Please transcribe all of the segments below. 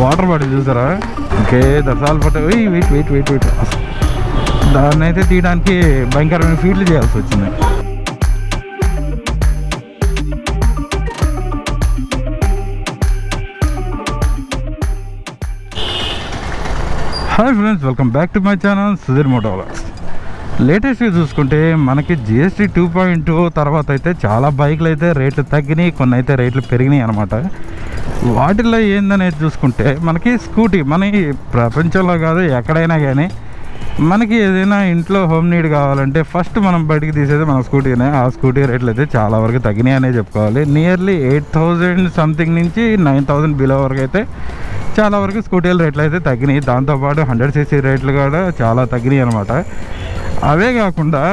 Water bottle చూసారా? Okay దర్శనాలు పట్టు. వెయిట్ వెయిట్ వెయిట్ వెయిట్ దాన్ని అయితే తీయడానికి భయంకరమైన ఫీట్లు చేయాల్సి వచ్చింది. Hi friends, welcome back to my channel Sudheer moto vlogs. లేటెస్ట్గా చూసుకుంటే మనకి GST 2.0 తర్వాత అయితే చాలా బైకులు అయితే రేట్లు తగ్గినాయి, కొన్ని అయితే రేట్లు పెరిగినాయి అనమాట. వాటిల్లో ఏందనేది చూసుకుంటే మనకి స్కూటీ, మన ప్రపంచంలో కాదు ఎక్కడైనా కానీ మనకి ఏదైనా ఇంట్లో హోమ్ నీడ్ కావాలంటే ఫస్ట్ మనం బయటికి తీసేది మన స్కూటీనే. ఆ స్కూటీ రేట్లు అయితే చాలా వరకు తగ్గినాయి అనే చెప్పుకోవాలి. నియర్లీ 8,000 సంథింగ్ నుంచి 9,000 బిలో వరకు అయితే చాలా వరకు స్కూటీల రేట్లు అయితే తగ్గినాయి. దాంతోపాటు 100cc రేట్లు కూడా చాలా తగ్గినాయి అనమాట. అవే కాకుండా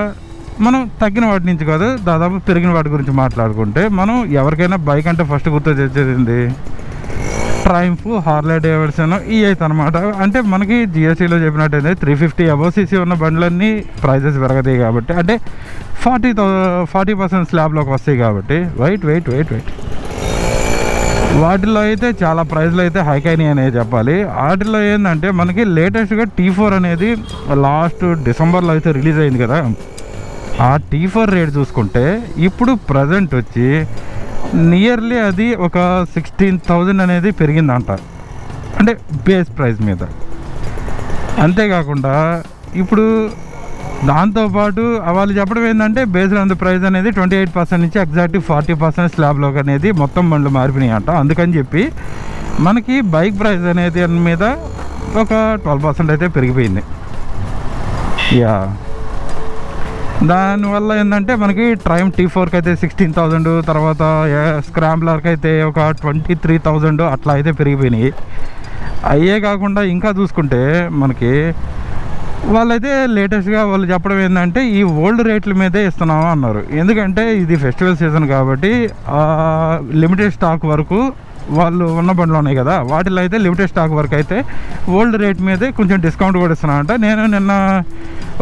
మనం తగ్గిన వాటి నుంచి కాదు, దాదాపు పెరిగిన వాటి గురించి మాట్లాడుకుంటే మనం ఎవరికైనా బైక్ అంటే ఫస్ట్ గుర్తు తెచ్చేది ట్రయంఫ్, హార్లే డేవిడ్సన్ ఇవి అయితే అనమాట. అంటే మనకి GSTలో చెప్పినట్టయితే 350 అబవ్ cc ఉన్న బండ్లన్నీ ప్రైజెస్ పెరగతాయి కాబట్టి, అంటే 40% స్లాబ్లోకి వస్తాయి కాబట్టి వెయిట్ వాటిలో అయితే చాలా ప్రైజ్లు అయితే హైక్ అయినాయి అనేది చెప్పాలి. వాటిలో ఏంటంటే మనకి లేటెస్ట్గా T4 అనేది లాస్ట్ డిసెంబర్లో అయితే రిలీజ్ అయింది కదా. ఆ T4 రేట్ చూసుకుంటే ఇప్పుడు ప్రజెంట్ వచ్చి నియర్లీ అది ఒక 16,000 అనేది పెరిగిందంట, అంటే బేస్ ప్రైస్ మీద. అంతేకాకుండా ఇప్పుడు దాంతోపాటు వాళ్ళు చెప్పడం ఏంటంటే బేస్డ్ ఆన్ ద ప్రైస్ అనేది 28% నుంచి ఎగ్జాక్ట్ 40% స్లాబ్లోకి అనేది మొత్తం బండ్లు మారిపోయినాయి అంట. అందుకని చెప్పి మనకి బైక్ ప్రైస్ అనేది మీద ఒక 12% అయితే పెరిగిపోయింది. యా, దానివల్ల ఏంటంటే మనకి ట్రయంఫ్ T4కి అయితే 16,000, తర్వాత స్క్రాంబ్లర్కి అయితే ఒక 23,000 అట్లా అయితే పెరిగిపోయినాయి. అయ్యే కాకుండా ఇంకా చూసుకుంటే మనకి వాళ్ళైతే లేటెస్ట్గా వాళ్ళు చెప్పడం ఏంటంటే ఈ ఓల్డ్ రేట్ల మీదే ఇస్తున్నాము అన్నారు. ఎందుకంటే ఇది ఫెస్టివల్ సీజన్ కాబట్టి లిమిటెడ్ స్టాక్ వరకు వాళ్ళు ఉన్న బండ్లు ఉన్నాయి కదా, వాటిలో అయితే లిమిటెడ్ స్టాక్ వరకు అయితే ఓల్డ్ రేట్ మీదే కొంచెం డిస్కౌంట్ కూడా ఇస్తున్నారంట. నేను నిన్న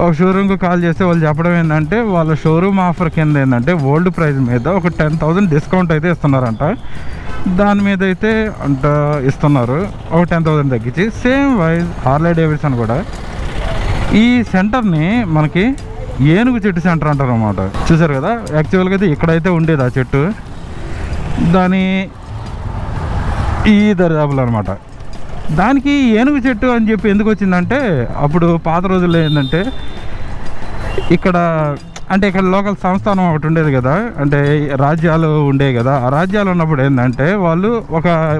ఒక షోరూమ్కి కాల్ చేస్తే వాళ్ళు చెప్పడం ఏంటంటే వాళ్ళ షోరూమ్ ఆఫర్ కింద ఏంటంటే ఓల్డ్ ప్రైస్ మీద ఒక 10,000 డిస్కౌంట్ అయితే ఇస్తున్నారంట. దాని మీద అయితే అంట ఇస్తున్నారు, ఒక 10,000 తగ్గించి. సేమ్ వైజ్ హార్లే డేవిడ్సన్ కూడా ఈ సెంటర్ని మనకి ఏనుగు చెట్టు సెంటర్ అంటారు అన్నమాట. చూసారు కదా, యాక్చువల్గా అయితే ఇక్కడైతే ఉండేది ఆ చెట్టు, దాని ఈ దరిదాపులు అనమాట. దానికి ఏనుగు చెట్టు అని చెప్పి ఎందుకు వచ్చిందంటే అప్పుడు పాత రోజుల్లో ఏంటంటే ఇక్కడ లోకల్ సంస్థానం ఒకటి ఉండేది కదా, అంటే రాజ్యాలు ఉండేవి కదా. ఆ రాజ్యాలు ఉన్నప్పుడు ఏంటంటే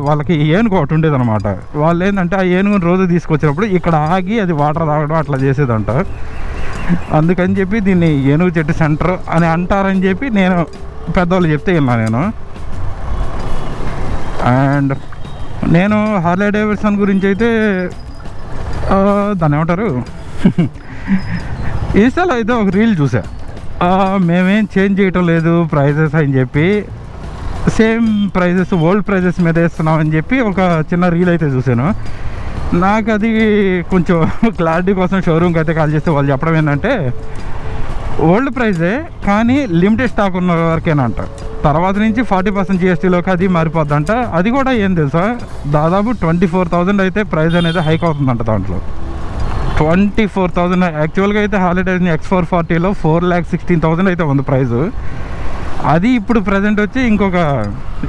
వాళ్ళకి ఏనుగు ఒకటి ఉండేది అనమాట. వాళ్ళు ఏంటంటే ఆ ఏనుగుని రోజు తీసుకొచ్చినప్పుడు ఇక్కడ ఆగి అది వాటర్ తాగడం అట్లా చేసేదంట. అందుకని చెప్పి దీన్ని ఏనుగు చెట్టు సెంటర్ అని అంటారని చెప్పి నేను పెద్దవాళ్ళు చెప్తే విన్నా నేను. అండ్ నేను హార్లే డేవిడ్సన్ గురించి అయితే దాన్ని ఏమంటారు ఇన్స్టాలో అయితే ఒక రీల్ చూసా. మేమేం చేంజ్ చేయటం లేదు ప్రైజెస్ అని చెప్పి, సేమ్ ప్రైజెస్ ఓల్డ్ ప్రైజెస్ మీద వేస్తున్నాం అని చెప్పి ఒక చిన్న రీల్ అయితే చూశాను. నాకు అది కొంచెం క్లారిటీ కోసం షోరూమ్కి అయితే కాల్ చేస్తే వాళ్ళు చెప్పడం ఏంటంటే ఓల్డ్ ప్రైజే కానీ లిమిటెడ్ స్టాక్ ఉన్న వరకేనంట, తర్వాత నుంచి 40% GSTలోకి అది మారిపోద్దంట. అది కూడా ఏం తెలుసా, దాదాపు 24,000 అయితే ప్రైస్ అనేది హైక్ అవుతుందంట. దాంట్లో 24,000 యాక్చువల్గా అయితే హాలిడే X440లో 4,16,000 అయితే ఉంది ప్రైజు. అది ఇప్పుడు ప్రజెంట్ వచ్చి ఇంకొక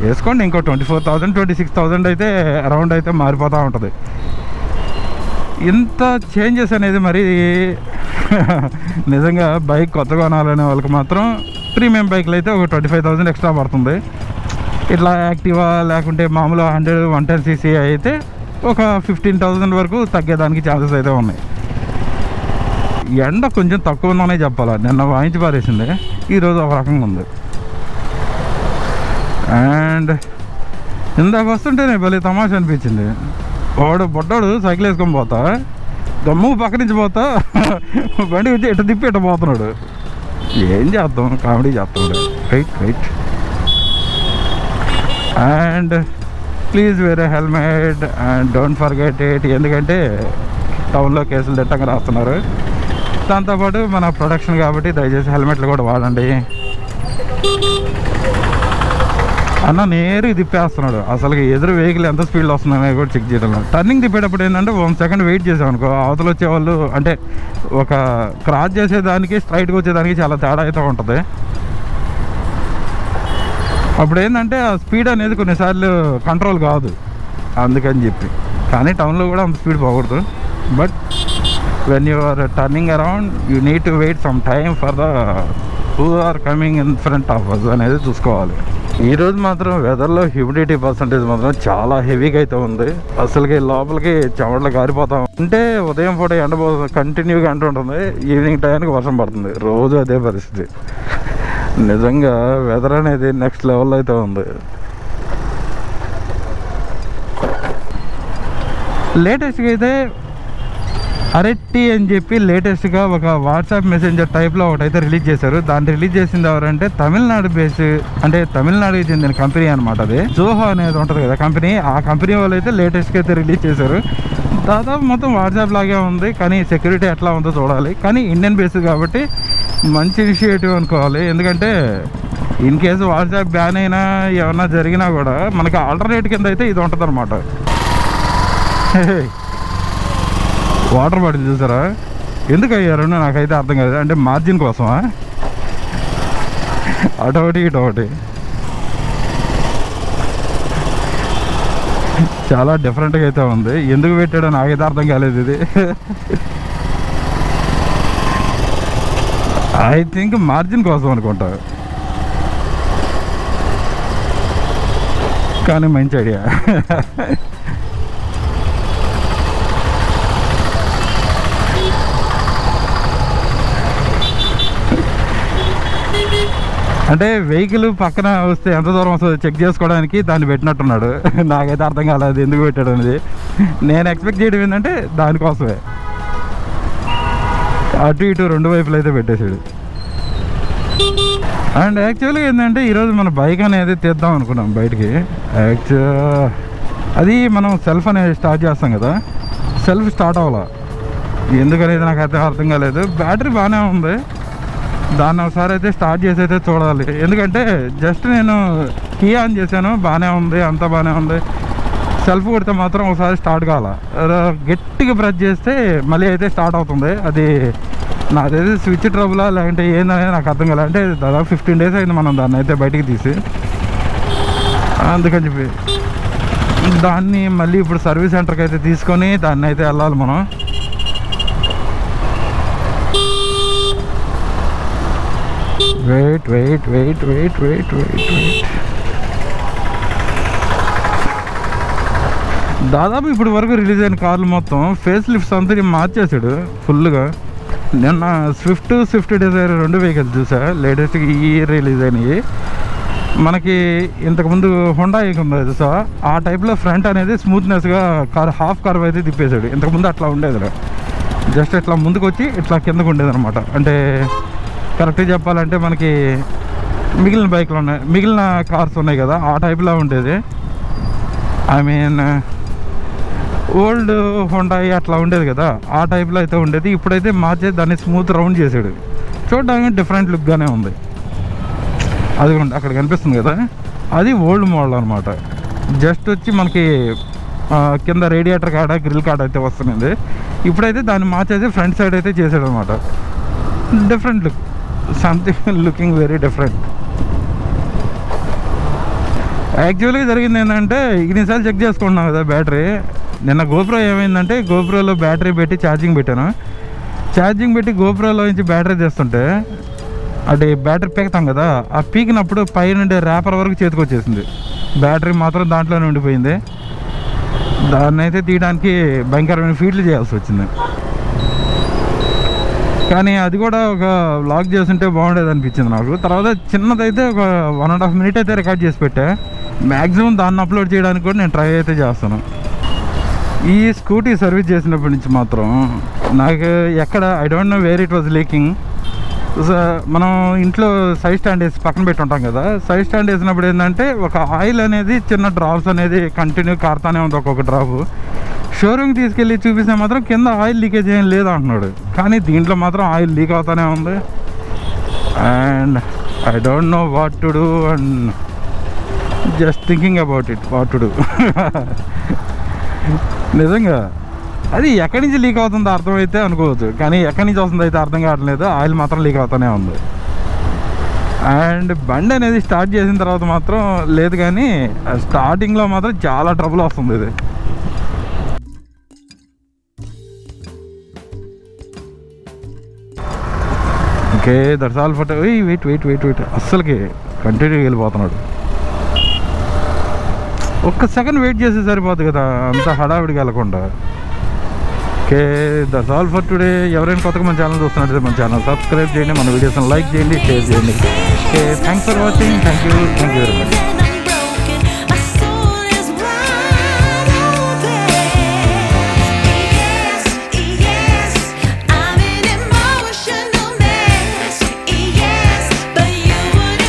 వేసుకోండి, ఇంకో 24,000 26,000 అయితే అరౌండ్ అయితే మారిపోతూ ఉంటుంది. ఇంత చేంజెస్ అనేది మరి నిజంగా బైక్ కొత్త కొనాలనే వాళ్ళకి మాత్రం ప్రీమియం బైక్లు అయితే ఒక 25,000 ఎక్స్ట్రా పడుతుంది. ఇట్లా యాక్టివా లేకుంటే మామూలు 110cc అయితే ఒక 15,000 వరకు తగ్గేదానికి ఛాన్సెస్ అయితే ఉన్నాయి. ఎండ కొంచెం తక్కువ ఉందనే చెప్పాలి. నిన్న వాయించి పారేసింది, ఈరోజు ఒక రకంగా ఉంది. అండ్ ఇందాక వస్తుంటేనే భలే తమాషా అనిపించింది. బొడ్డాడు సైకిల్ వేసుకొని పోతా, దమ్ము పక్క నుంచి పోతా, బండి వచ్చి ఎట్ట తిప్పి ఎట్ట పోతున్నాడు. ఏం చేద్దాం, కామెడీ చేస్తున్నాడు. Right and please wear a helmet and don't forget it. ఎందుకంటే టౌన్లో కేసులు దిట్టంగా రాస్తున్నారు. దాంతోపాటు మన ప్రొడక్షన్ కాబట్టి దయచేసి హెల్మెట్లు కూడా వాడండి. అన్న నేరు తిప్పేస్తున్నాడు. అసలు ఎదురు వెహికల్ ఎంత స్పీడ్లో వస్తుందని కూడా చెక్ చేయడం. టర్నింగ్ తిప్పేటప్పుడు ఏంటంటే 1 సెకండ్ వెయిట్ చేసాం అనుకో, అవతల వచ్చేవాళ్ళు అంటే ఒక క్రాస్ చేసేదానికి స్ట్రైట్గా వచ్చేదానికి చాలా తేడా అయితే ఉంటుంది. అప్పుడు ఏంటంటే ఆ స్పీడ్ అనేది కొన్నిసార్లు కంట్రోల్ కాదు, అందుకని చెప్పి. కానీ టౌన్లో కూడా అంత స్పీడ్ పోకూడదు. But when you are turning around you need to wait some time for the who are coming in front of us అనేది చూసుకోవాలి. ఈరోజు మాత్రం వెదర్లో హ్యూమిడిటీ పర్సంటేజ్ మాత్రం చాలా హెవీగా అయితే ఉంది. అసలుకి లోపలికి చెమటలు కారిపోతాం. అంటే ఉదయం పూట కంటిన్యూగా ఎండ ఉంటుంది, ఈవినింగ్ టైంకి వర్షం పడుతుంది. రోజు అదే పరిస్థితి. నిజంగా వెదర్ అనేది నెక్స్ట్ లెవెల్లో అయితే ఉంది. లేటెస్ట్గా అయితే అరెట్టి అని చెప్పి లేటెస్ట్గా ఒక వాట్సాప్ మెసెంజర్ టైప్లో ఒకటైతే రిలీజ్ చేశారు. దాన్ని రిలీజ్ చేసింది ఎవరంటే తమిళనాడు బేస్, అంటే తమిళనాడుకి చెందిన కంపెనీ అనమాట. అది జోహో అనేది ఉంటుంది కదా కంపెనీ, ఆ కంపెనీ వాళ్ళు అయితే లేటెస్ట్గా అయితే రిలీజ్ చేశారు. దాదాపు మొత్తం వాట్సాప్ లాగే ఉంది, కానీ సెక్యూరిటీ ఎట్లా ఉందో చూడాలి. కానీ ఇండియన్ బేస్ కాబట్టి మంచి ఇనిషియేటివ్ అనుకోవాలి. ఎందుకంటే ఇన్ కేసు వాట్సాప్ బ్యాన్ అయినా ఏమన్నా జరిగినా కూడా మనకి ఆల్టర్నేట్ కింద అయితే ఇది ఉంటుంది అనమాట. వాటర్ బాటిల్ చూసారా ఎందుకు అయ్యారు నాకైతే అర్థం కాదు. అంటే మార్జిన్ కోసమా? అటొకటి ఇటొకటి చాలా డిఫరెంట్గా అయితే ఉంది. ఎందుకు పెట్టాడో నాకైతే అర్థం కాలేదు. ఇది ఐ థింక్ మార్జిన్ కోసం అనుకుంటా, కానీ మంచి ఐడియా. అంటే వెహికల్ పక్కన వస్తే ఎంత దూరం వస్తుందో చెక్ చేసుకోవడానికి దాన్ని పెట్టినట్టున్నాడు. నాకైతే అర్థం కాలేదు ఎందుకు పెట్టాడు అనేది. నేను ఎక్స్పెక్ట్ చేయడం ఏంటంటే దానికోసమే. అటు ఇటు 2 వైపులు అయితే పెట్టేశాడు. అండ్ యాక్చువల్గా ఏంటంటే ఈరోజు మన బైక్ అనేది తీద్దాం అనుకున్నాం బయటికి. అది మనం సెల్ఫ్ అనేది స్టార్ట్ చేస్తాం కదా, సెల్ఫ్ స్టార్ట్ అవ్వాలా ఎందుకనేది నాకైతే అర్థం కాలేదు. బ్యాటరీ బాగానే ఉంది, దాన్ని ఒకసారి అయితే స్టార్ట్ చేసి అయితే చూడాలి. ఎందుకంటే జస్ట్ నేను కీ ఆన్ చేశాను, బాగానే ఉంది, అంతా బాగానే ఉంది. సెల్ఫ్ కొడితే మాత్రం ఒకసారి స్టార్ట్ కావాలా, గట్టిగా ప్రెస్ చేస్తే మళ్ళీ అయితే స్టార్ట్ అవుతుంది. అది నాదైతే స్విచ్ ట్రబులా లేదంటే ఏందనేది నాకు అర్థం కాలేదు. అంటే దాదాపు 15 days అయింది మనం దాన్ని అయితే బయటికి తీసి. అందుకని చెప్పి దాన్ని మళ్ళీ ఇప్పుడు సర్వీస్ సెంటర్కి అయితే తీసుకొని దాన్ని అయితే వెళ్ళాలి మనం. వెయిట్ దాదాపు ఇప్పటి వరకు రిలీజ్ అయిన కార్లు మొత్తం ఫేస్ లిఫ్ట్స్ అంతా మార్చేసాడు ఫుల్గా. నిన్న స్విఫ్ట్ డిజైర్ 2 వెహికల్స్ చూసా లేటెస్ట్గా ఈ రిలీజ్ అయినవి. మనకి ఇంతకుముందు హోండా ఉంది చూసా, ఆ టైప్లో ఫ్రంట్ అనేది స్మూత్నెస్గా హాఫ్ కర్వ్ అయితే తిప్పేశాడు. ఇంతకుముందు అట్లా ఉండేది, జస్ట్ ఇట్లా ముందుకు వచ్చి ఇట్లా కిందకు ఉండేది అనమాట. అంటే కరెక్ట్గా చెప్పాలంటే మనకి మిగిలిన బైక్లు ఉన్నాయి, మిగిలిన కార్స్ ఉన్నాయి కదా, ఆ టైప్లో ఉండేది. ఐ మీన్ ఓల్డ్ హోండా అట్లా ఉండేది కదా, ఆ టైప్లో అయితే ఉండేది. ఇప్పుడైతే మార్చేసి దాన్ని స్మూత్ రౌండ్ చేసాడు. చూడడానికి డిఫరెంట్ లుక్గానే ఉంది. అది అక్కడ కనిపిస్తుంది కదా, అది ఓల్డ్ మోడల్ అనమాట. జస్ట్ వచ్చి మనకి కింద రేడియేటర్ కాడ గ్రిల్ కాడ అయితే వస్తుంది. ఇప్పుడైతే దాన్ని మార్చేసి ఫ్రంట్ సైడ్ అయితే చేసాడు అనమాట. Different look, something looking very different. యాక్చువల్గా జరిగింది ఏంటంటే ఇన్నిసార్లు చెక్ చేసుకుంటున్నాం కదా బ్యాటరీ. నిన్న గోప్రో ఏమైందంటే గోప్రోలో బ్యాటరీ పెట్టి ఛార్జింగ్ పెట్టాను. ఛార్జింగ్ పెట్టి గోప్రోలో నుంచి బ్యాటరీ తీస్తుంటే అంటే బ్యాటరీ పీకుతాం కదా, ఆ పీకినప్పుడు పైనుండే ర్యాపర్ వరకు చేతికి వచ్చేసింది. బ్యాటరీ మాత్రం దాంట్లోనే ఉండిపోయింది. దాన్ని అయితే తీయడానికి భయంకరమైన ఫీట్లు చేయాల్సి వచ్చింది. కానీ అది కూడా ఒక వ్లాగ్ చేస్తుంటే బాగుండేది అనిపించింది నాకు. తర్వాత చిన్నదైతే ఒక 1.5 minute అయితే రికార్డ్ చేసి పెట్టా. మ్యాక్సిమం దాన్ని అప్లోడ్ చేయడానికి కూడా నేను ట్రై అయితే చేస్తాను. ఈ స్కూటీ సర్వీస్ చేసినప్పటి నుంచి మాత్రం నాకు ఎక్కడ I don't know where it was leaking. మనం ఇంట్లో సైడ్ స్టాండ్ వేసి పక్కన పెట్టి ఉంటాం కదా, సైడ్ స్టాండ్ వేసినప్పుడు ఏంటంటే ఒక ఆయిల్ అనేది చిన్న డ్రాప్స్ అనేది కంటిన్యూ కారుతానే ఉంది, ఒక్కొక్క డ్రాపు. షోరూమ్కి తీసుకెళ్ళి చూపిస్తే మాత్రం కింద ఆయిల్ లీకేజ్ ఏం లేదు అంటున్నాడు, కానీ దీంట్లో మాత్రం ఆయిల్ లీక్ అవుతానే ఉంది. And I don't know what to do. And just thinking about it what to do. నిజంగా అది ఎక్కడి నుంచి లీక్ అవుతుందో అర్థమైతే అనుకోవచ్చు, కానీ ఎక్కడి నుంచి వస్తుందో అయితే అర్థం కావట్లేదు. ఆయిల్ మాత్రం లీక్ అవుతూనే ఉంది. అండ్ బండి అనేది స్టార్ట్ చేసిన తర్వాత మాత్రం లేదు, కానీ స్టార్టింగ్లో మాత్రం చాలా ట్రబుల్ వస్తుంది ఇది. Okay, that's all for. Wait అస్సలకి కంటిన్యూగా వెళ్ళిపోతున్నాడు. ఒక్క సెకండ్ వెయిట్ చేస్తే సరిపోతుంది కదా, అంత హడావిడికి వెళ్ళకుండా. Okay, that's all for today. ఎవరైనా కొత్తగా మన ఛానల్ చూస్తున్నట్టు మన ఛానల్ సబ్స్క్రైబ్ చేయండి, మన వీడియోస్ని లైక్ చేయండి, షేర్ చేయండి. Okay, thanks for watching. Thank you very much.